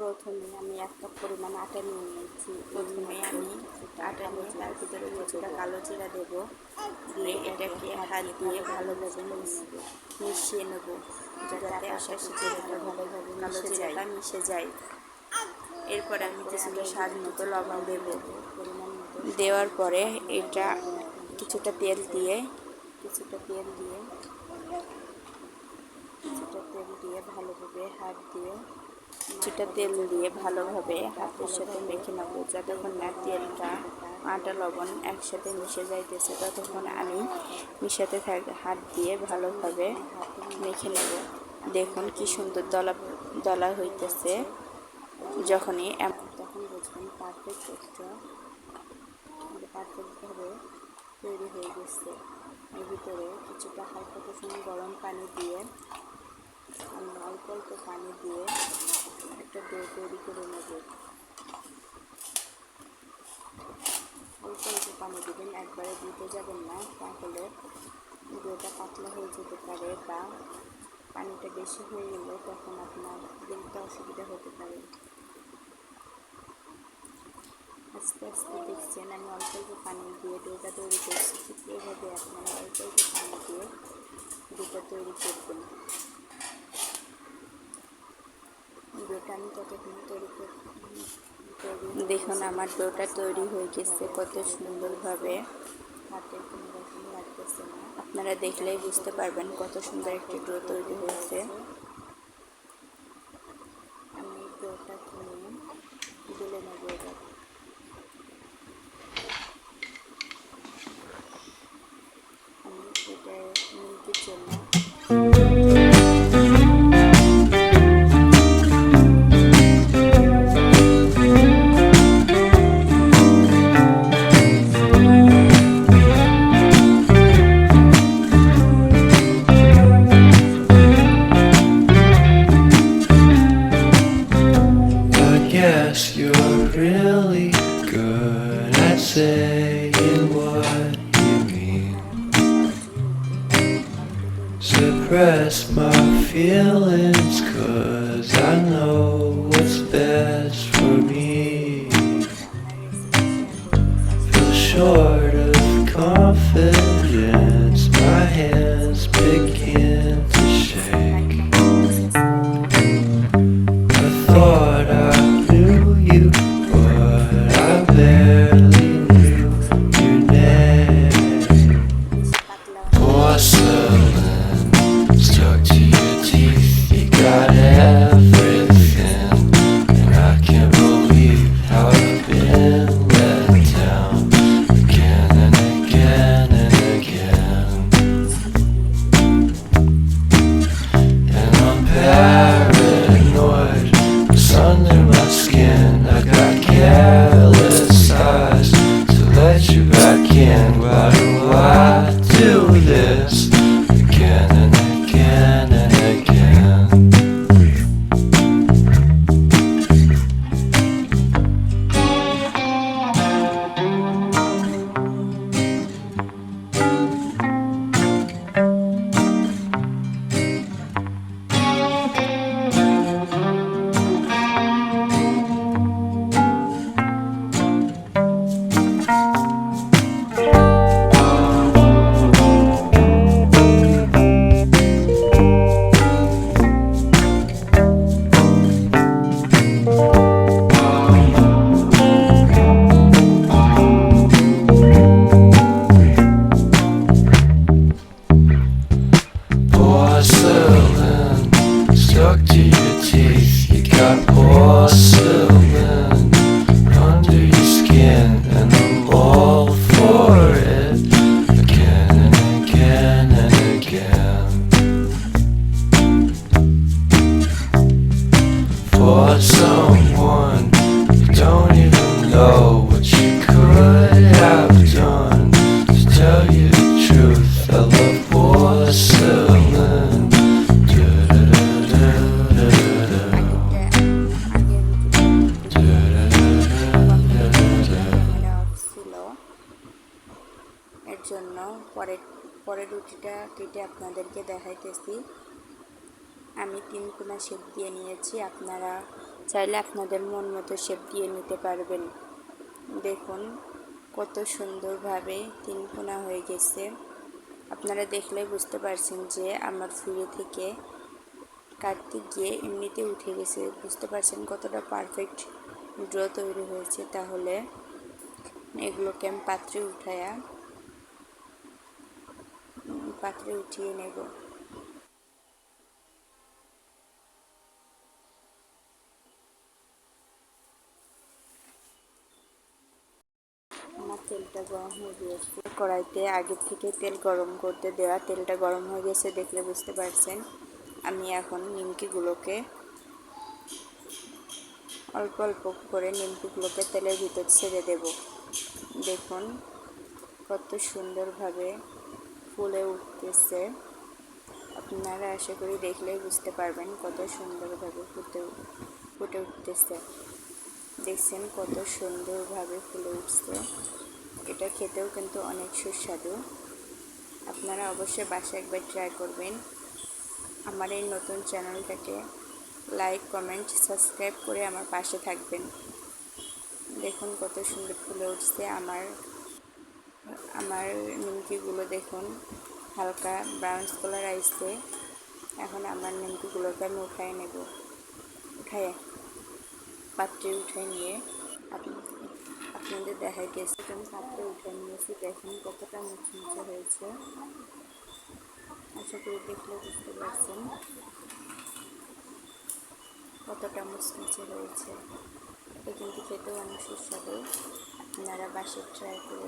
প্রথমে আমি 1 কাপ পরিমাণ আটা নিয়ে নিয়েছি। প্রথমে আমি আটা নিয়ে তার ভিতরে কিছুটা কালো জিরা দেবো, দিয়ে এটাকে হাত দিয়ে ভালোভাবে মিশিয়ে নেব, যাতে আটার সাথে ভালোভাবে কালো জিরাটা মিশে যায়। এরপরে আমি কিছুটা স্বাদ মতো লবণ দেব, দেওয়ার পরে এটা কিছুটা তেল দিয়ে ভালোভাবে হাতের সাথে মেখে নেব, যতক্ষণ না তেলটা আটা লবণ একসাথে মিশে যাইতেছে ততক্ষণ আমি মিশাতে হাত দিয়ে ভালোভাবে মেখে নেব। দেখুন কি সুন্দর দলা দলা হইতেছে। যখনই তখন বুঝবেন পারফেক্টভাবে তৈরি হয়ে গেছে। এর ভিতরে কিছুটা হালকা কুসুম গরম পানি দিয়ে আমি অল্প অল্প পানি দিয়ে একটা ডো তৈরি করে নেব। অল্প অল্প পানি দেবেন, একবারে দিতে যাবেন না, তাহলে ডোটা পাতলা হয়ে যেতে পারে বা পানিটা বেশি হয়ে গেলে তখন আপনার বেলতে অসুবিধা হতে পারে। আস্তে আস্তে দেখছেন আমি অল্প অল্প পানি দিয়ে ডোটা তৈরি করছি। ঠিক এইভাবে আপনারা অল্প অল্প পানি দিয়ে ডোটা তৈরি করবেন। ডোটা আমি ততক্ষণ দেখুন আমার ডোটা তৈরি হয়ে গেছে কত সুন্দরভাবে। হাতের কোনো রকম লাগতেছে না, আপনারা দেখলেই বুঝতে পারবেন কত সুন্দর একটি ডো তৈরি হয়েছে। আমি ডোটা নিয়ে বেলে নেব। এবার আমি এটা মিনিটের জন্য You're really good at saying what you mean. Suppress my feelings, 'cause I know what's best for me. Feel short of confidence, my hands begin to shake. I thought I knew you, but I barely knew your name. Porcelain stuck to your teeth, you got everything, and I can't believe how I've been let down again and again and again. And I'm paranoid, it's under my skin. I got careless eyes to let you back in. Why do I do this again and again and again? Porcelain stuck to your teeth, you got porcelain under your skin, and I'm all for it again and again and again. For someone you don't even know what you could have done. To tell you the truth, I love porcelain. এর জন্য পরের রুটিটা কেটে আপনাদেরকে দেখাইতেছি। আমি 3 কোনা shape দিয়ে নিয়েছি, আপনারা চাইলে আপনাদের মন মতো শেপ দিয়ে নিতে পারবেন। দেখুন কত সুন্দরভাবে 3 কোনা হয়ে গেছে। আপনারা দেখলেই বুঝতে পারছেন যে আমার ফিরে থেকে কাটতে গিয়ে এমনিতে উঠে গেছে। বুঝতে পারছেন কতটা পারফেক্ট ড্র তৈরি হয়েছে। তাহলে এগুলোকে আমি পাত্রে উঠিয়ে নেব। আমার তেলটা গরম হয়ে গিয়েছে। কড়াইতে আগে থেকে তেল গরম করতে দেওয়া, তেলটা গরম হয়ে গেছে দেখলে বুঝতে পারছেন। আমি এখন নিমকিগুলোকে অল্প অল্প করে নিমকিগুলোকে তেলের ভিতর ছেড়ে দেব। দেখুন কত সুন্দরভাবে ফুলে উঠতেছে। আপনারা আশা করি দেখলেই বুঝতে পারবেন কত সুন্দরভাবে ফুটে উঠতেছে। দেখছেন কত সুন্দরভাবে ফুলে উঠছে। এটা খেতেও কিন্তু অনেক সুস্বাদু। আপনারা অবশ্যই বাসায় একবার ট্রাই করবেন। আমার এই নতুন চ্যানেলটাকে লাইক, কমেন্ট, সাবস্ক্রাইব করে আমার পাশে থাকবেন। দেখুন কত সুন্দর ফুলে উঠছে আমার নিমকিগুলো। দেখুন হালকা ব্রাউন কালার আসছে। এখন আমার নিমকিগুলোকে আমি পাত্রে উঠাই নিয়ে আপনাদের দেখাইতেছি। আমি পাত্রে উঠে নিয়েছি। দেখুন কতটা মুচমুচে হয়েছে। আশা করি দেখলে বুঝতে পারছেন কতটা মুচমুচে হয়েছে। এটা কিন্তু খেতেও অনেক সুস্বাদু। আপনারা বাসায় ট্রাই করে